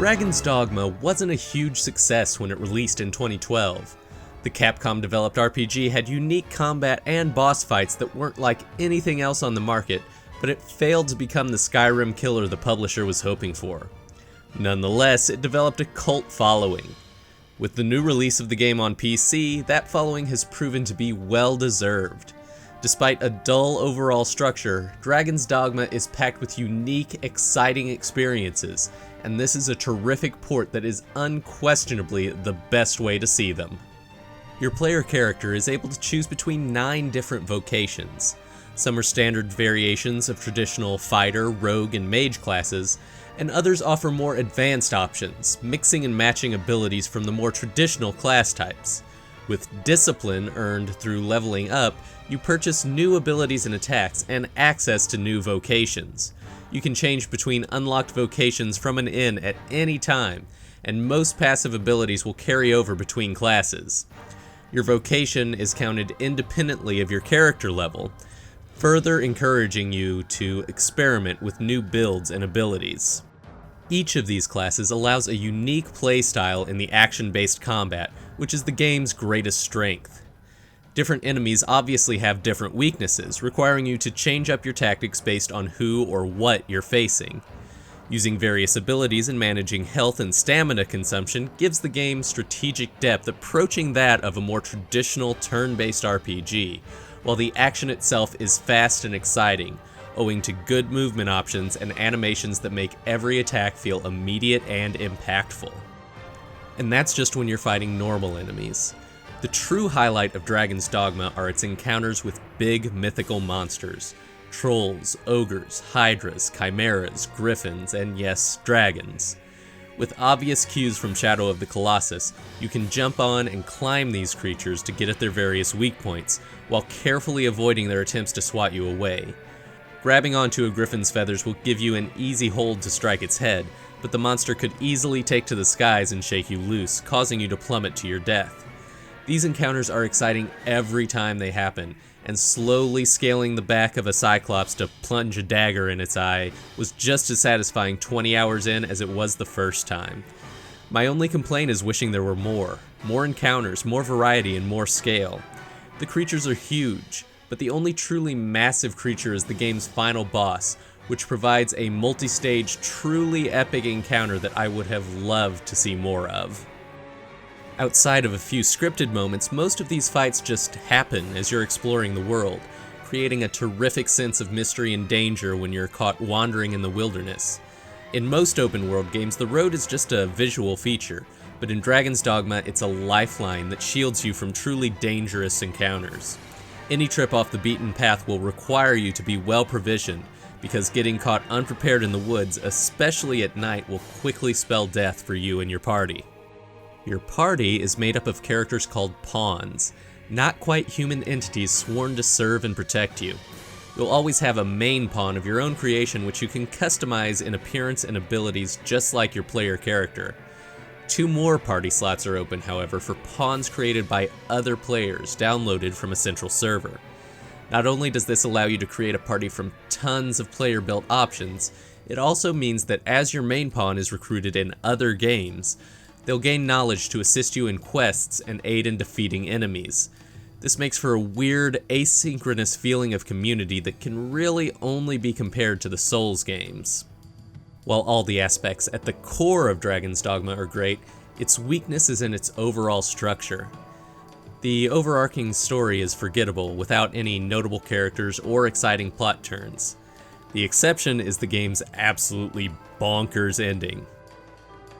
Dragon's Dogma wasn't a huge success when it released in 2012. The Capcom-developed RPG had unique combat and boss fights that weren't like anything else on the market, but it failed to become the Skyrim killer the publisher was hoping for. Nonetheless, it developed a cult following. With the new release of the game on PC, that following has proven to be well-deserved. Despite a dull overall structure, Dragon's Dogma is packed with unique, exciting experiences, and this is a terrific port that is unquestionably the best way to see them. Your player character is able to choose between 9 different vocations. Some are standard variations of traditional fighter, rogue, and mage classes, and others offer more advanced options, mixing and matching abilities from the more traditional class types. With discipline earned through leveling up, you purchase new abilities and attacks and access to new vocations. You can change between unlocked vocations from an inn at any time, and most passive abilities will carry over between classes. Your vocation is counted independently of your character level, further encouraging you to experiment with new builds and abilities. Each of these classes allows a unique playstyle in the action-based combat, which is the game's greatest strength. Different enemies obviously have different weaknesses, requiring you to change up your tactics based on who or what you're facing. Using various abilities and managing health and stamina consumption gives the game strategic depth approaching that of a more traditional turn-based RPG, while the action itself is fast and exciting, owing to good movement options and animations that make every attack feel immediate and impactful. And that's just when you're fighting normal enemies. The true highlight of Dragon's Dogma are its encounters with big mythical monsters. Trolls, ogres, hydras, chimeras, griffins, and yes, dragons. With obvious cues from Shadow of the Colossus, you can jump on and climb these creatures to get at their various weak points, while carefully avoiding their attempts to swat you away. Grabbing onto a griffin's feathers will give you an easy hold to strike its head, but the monster could easily take to the skies and shake you loose, causing you to plummet to your death. These encounters are exciting every time they happen, and slowly scaling the back of a cyclops to plunge a dagger in its eye was just as satisfying 20 hours in as it was the first time. My only complaint is wishing there were more encounters, more variety, and more scale. The creatures are huge, but the only truly massive creature is the game's final boss, which provides a multi-stage, truly epic encounter that I would have loved to see more of. Outside of a few scripted moments, most of these fights just happen as you're exploring the world, creating a terrific sense of mystery and danger when you're caught wandering in the wilderness. In most open-world games, the road is just a visual feature, but in Dragon's Dogma, it's a lifeline that shields you from truly dangerous encounters. Any trip off the beaten path will require you to be well-provisioned, because getting caught unprepared in the woods, especially at night, will quickly spell death for you and your party. Your party is made up of characters called pawns, not quite human entities sworn to serve and protect you. You'll always have a main pawn of your own creation which you can customize in appearance and abilities just like your player character. 2 more party slots are open, however, for pawns created by other players downloaded from a central server. Not only does this allow you to create a party from tons of player-built options, it also means that as your main pawn is recruited in other games, they'll gain knowledge to assist you in quests and aid in defeating enemies. This makes for a weird, asynchronous feeling of community that can really only be compared to the Souls games. While all the aspects at the core of Dragon's Dogma are great, its weakness is in its overall structure. The overarching story is forgettable without any notable characters or exciting plot turns. The exception is the game's absolutely bonkers ending.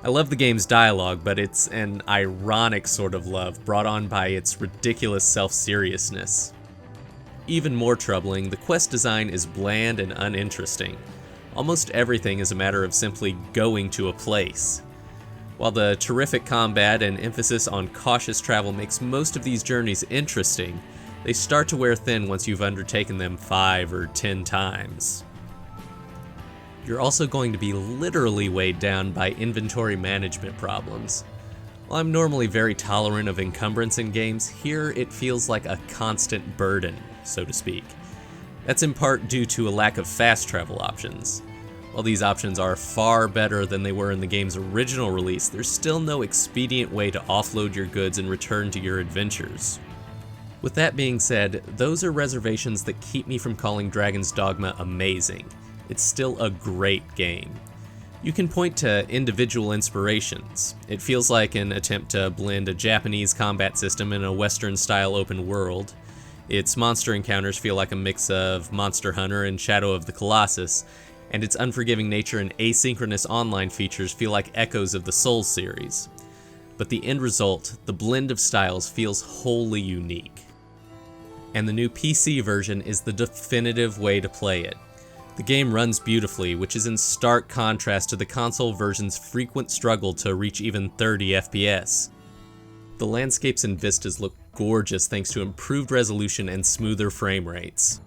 I love the game's dialogue, but it's an ironic sort of love brought on by its ridiculous self-seriousness. Even more troubling, the quest design is bland and uninteresting. Almost everything is a matter of simply going to a place. While the terrific combat and emphasis on cautious travel makes most of these journeys interesting, they start to wear thin once you've undertaken them 5 or 10 times. You're also going to be literally weighed down by inventory management problems. While I'm normally very tolerant of encumbrance in games, here it feels like a constant burden, so to speak. That's in part due to a lack of fast travel options. While these options are far better than they were in the game's original release, there's still no expedient way to offload your goods and return to your adventures. With that being said, those are reservations that keep me from calling Dragon's Dogma amazing. It's still a great game. You can point to individual inspirations. It feels like an attempt to blend a Japanese combat system in a Western-style open world. Its monster encounters feel like a mix of Monster Hunter and Shadow of the Colossus, and its unforgiving nature and asynchronous online features feel like echoes of the Souls series. But the end result, the blend of styles, feels wholly unique. And the new PC version is the definitive way to play it. The game runs beautifully, which is in stark contrast to the console version's frequent struggle to reach even 30 FPS. The landscapes and vistas look gorgeous thanks to improved resolution and smoother frame rates.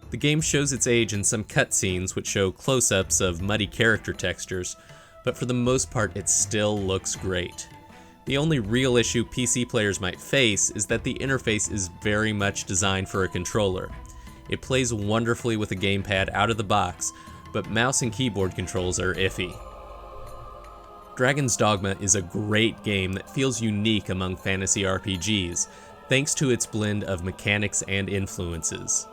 The game shows its age in some cutscenes which show close-ups of muddy character textures, but for the most part it still looks great. The only real issue PC players might face is that the interface is very much designed for a controller. It plays wonderfully with a gamepad out of the box, but mouse and keyboard controls are iffy. Dragon's Dogma is a great game that feels unique among fantasy RPGs, thanks to its blend of mechanics and influences.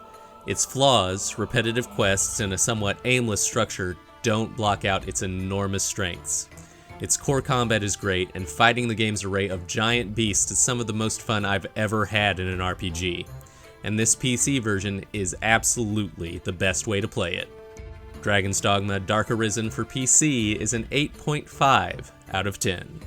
Its flaws, repetitive quests, and a somewhat aimless structure don't block out its enormous strengths. Its core combat is great, and fighting the game's array of giant beasts is some of the most fun I've ever had in an RPG. And this PC version is absolutely the best way to play it. Dragon's Dogma Dark Arisen for PC is an 8.5 out of 10.